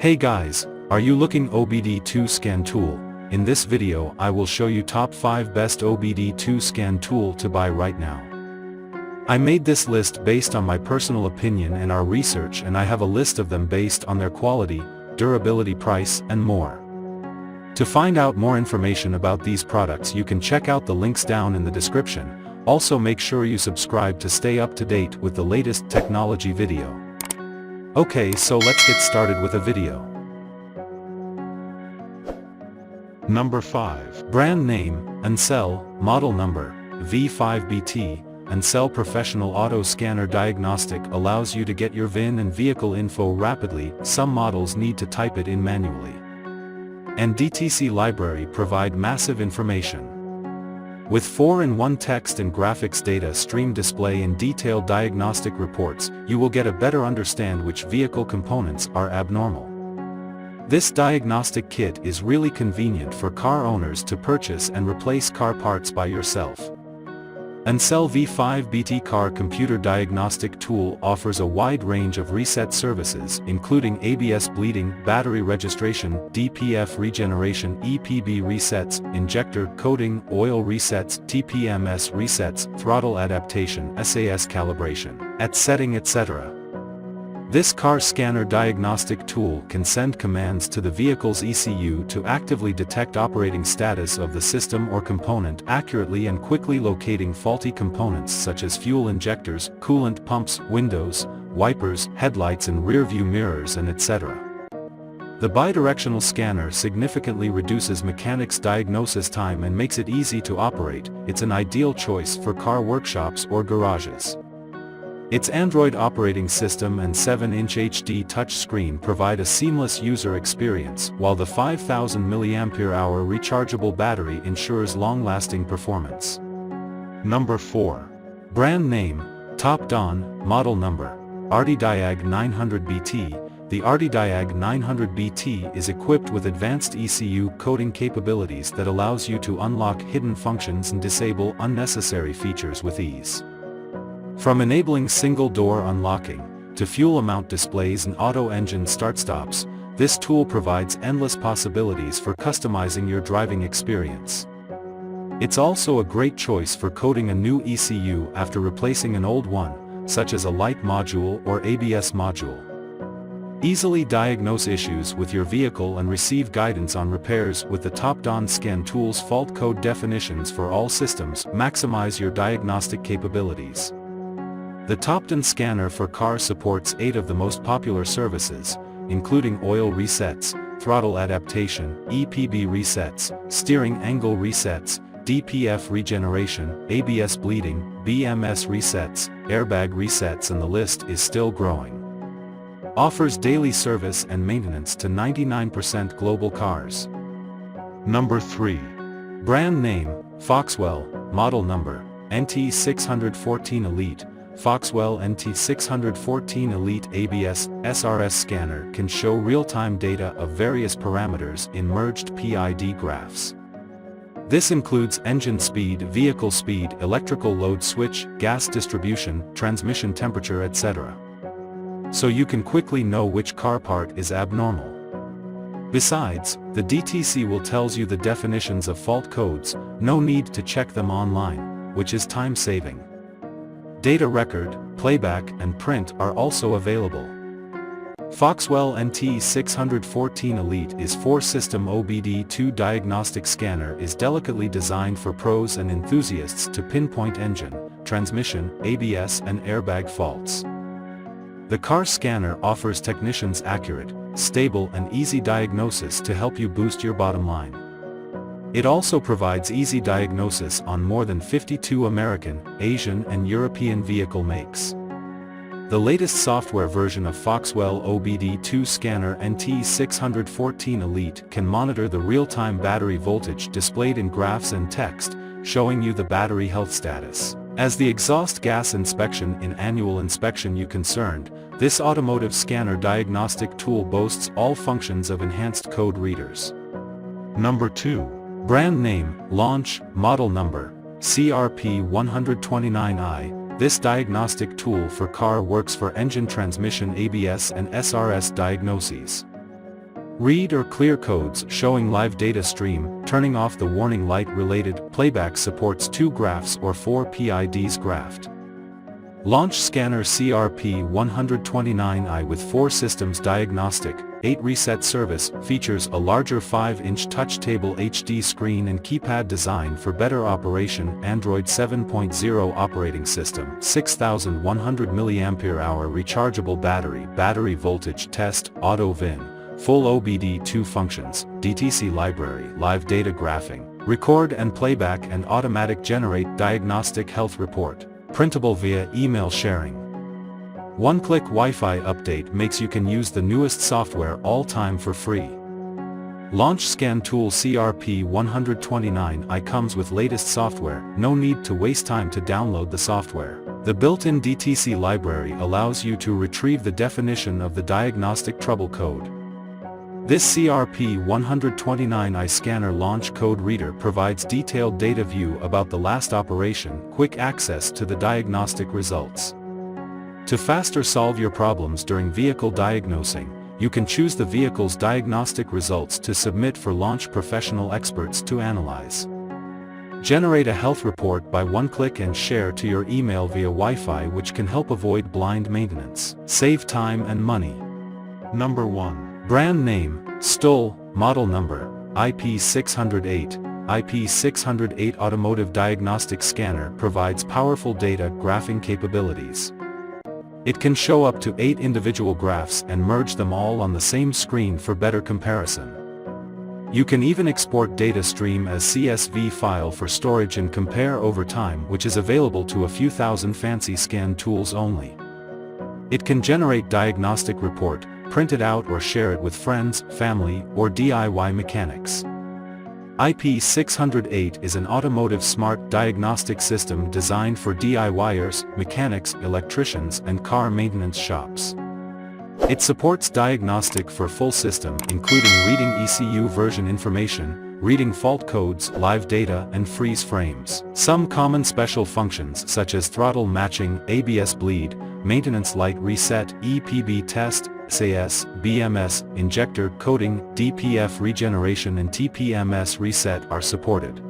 Hey guys, are you looking OBD2 scan tool? In this video I will show you top 5 best OBD2 scan tool to buy right now. I made this list based on my personal opinion and our research, and I have a list of them based on their quality, durability, price, and more. To find out more information about these products you can check out the links down in the description. Also make sure you subscribe to stay up to date with the latest technology video. Okay, so let's get started with a video. Number 5. Brand name, ANCEL, model number, V5BT. ANCEL Professional Auto Scanner Diagnostic allows you to get your VIN and vehicle info rapidly. Some models need to type it in manually. And DTC library provide massive information. With 4-in-1 text and graphics data stream display and detailed diagnostic reports, you will get a better understand which vehicle components are abnormal. This diagnostic kit is really convenient for car owners to purchase and replace car parts by yourself. ANCEL V5BT Car Computer Diagnostic Tool offers a wide range of reset services including ABS bleeding, battery registration, DPF regeneration, EPB resets, injector coating, oil resets, TPMS resets, throttle adaptation, SAS calibration, etc. This car scanner diagnostic tool can send commands to the vehicle's ECU to actively detect operating status of the system or component, accurately and quickly locating faulty components such as fuel injectors, coolant pumps, windows, wipers, headlights and rear-view mirrors, and etc. The bidirectional scanner significantly reduces mechanics' diagnosis time and makes it easy to operate. It's an ideal choice for car workshops or garages. Its Android operating system and 7-inch HD touchscreen provide a seamless user experience, while the 5000 mAh rechargeable battery ensures long-lasting performance. Number 4. Brand name, Topdon, model number, RDiag 900BT. The RDiag 900BT is equipped with advanced ECU coding capabilities that allows you to unlock hidden functions and disable unnecessary features with ease. From enabling single-door unlocking, to fuel amount displays and auto engine start-stops, this tool provides endless possibilities for customizing your driving experience. It's also a great choice for coding a new ECU after replacing an old one, such as a light module or ABS module. Easily diagnose issues with your vehicle and receive guidance on repairs with the Topdon Scan Tool's fault code definitions for all systems. Maximize your diagnostic capabilities. The Topdon scanner for cars supports 8 of the most popular services, including oil resets, throttle adaptation, EPB resets, steering angle resets, DPF regeneration, ABS bleeding, BMS resets, airbag resets, and the list is still growing. Offers daily service and maintenance to 99% global cars. Number 3. Brand name, FOXWELL, model number, NT614 Elite. FOXWELL NT614 Elite ABS SRS scanner can show real-time data of various parameters in merged PID graphs. This includes engine speed, vehicle speed, electrical load switch, gas distribution, transmission temperature, etc. So you can quickly know which car part is abnormal. Besides, the DTC will tells you the definitions of fault codes, no need to check them online, which is time-saving. Data record, playback, and print are also available. FOXWELL NT614 Elite is 4-system OBD2 diagnostic scanner is delicately designed for pros and enthusiasts to pinpoint engine, transmission, ABS and airbag faults. The car scanner offers technicians accurate, stable and easy diagnosis to help you boost your bottom line. It also provides easy diagnosis on more than 52 American, Asian and European vehicle makes. The latest software version of FOXWELL OBD2 scanner NT614 Elite can monitor the real-time battery voltage displayed in graphs and text, showing you the battery health status. As the exhaust gas inspection in annual inspection you concerned, this automotive scanner diagnostic tool boasts all functions of enhanced code readers. Number 2. Brand name, launch, model number, CRP129i. This diagnostic tool for car works for engine, transmission, ABS and SRS diagnoses. Read or clear codes showing live data stream, turning off the warning light related. Playback supports 2 graphs or 4 PIDs graphed. Launch scanner CRP129i with 4 systems diagnostic, 8 reset service, features a larger 5-inch touch table HD screen and keypad design for better operation. Android 7.0 operating system, 6100 mAh rechargeable battery. Battery voltage test, auto VIN, full OBD2 functions, DTC library, live data graphing, record and playback and automatic generate diagnostic health report. Printable via email sharing. One-click Wi-Fi update makes you can use the newest software all time for free. Launch scan tool CRP129i comes with latest software, no need to waste time to download the software. The built-in DTC library allows you to retrieve the definition of the diagnostic trouble code. This CRP129i scanner launch code reader provides detailed data view about the last operation, quick access to the diagnostic results. To faster solve your problems during vehicle diagnosing, you can choose the vehicle's diagnostic results to submit for launch professional experts to analyze. Generate a health report by one click and share to your email via Wi-Fi, which can help avoid blind maintenance. Save time and money. Number 1. Brand name, XTOOL, model number, IP608. IP608 Automotive Diagnostic Scanner provides powerful data graphing capabilities. It can show up to 8 individual graphs and merge them all on the same screen for better comparison. You can even export data stream as CSV file for storage and compare over time, which is available to a few thousand fancy scan tools only. It can generate diagnostic report, print it out or share it with friends, family, or DIY mechanics. IP608 is an automotive smart diagnostic system designed for DIYers, mechanics, electricians, and car maintenance shops. It supports diagnostic for full system, including reading ECU version information, reading fault codes, live data, and freeze frames. Some common special functions such as throttle matching, ABS bleed, maintenance light reset, EPB test, SAS, BMS, injector coating, DPF regeneration and TPMS reset are supported.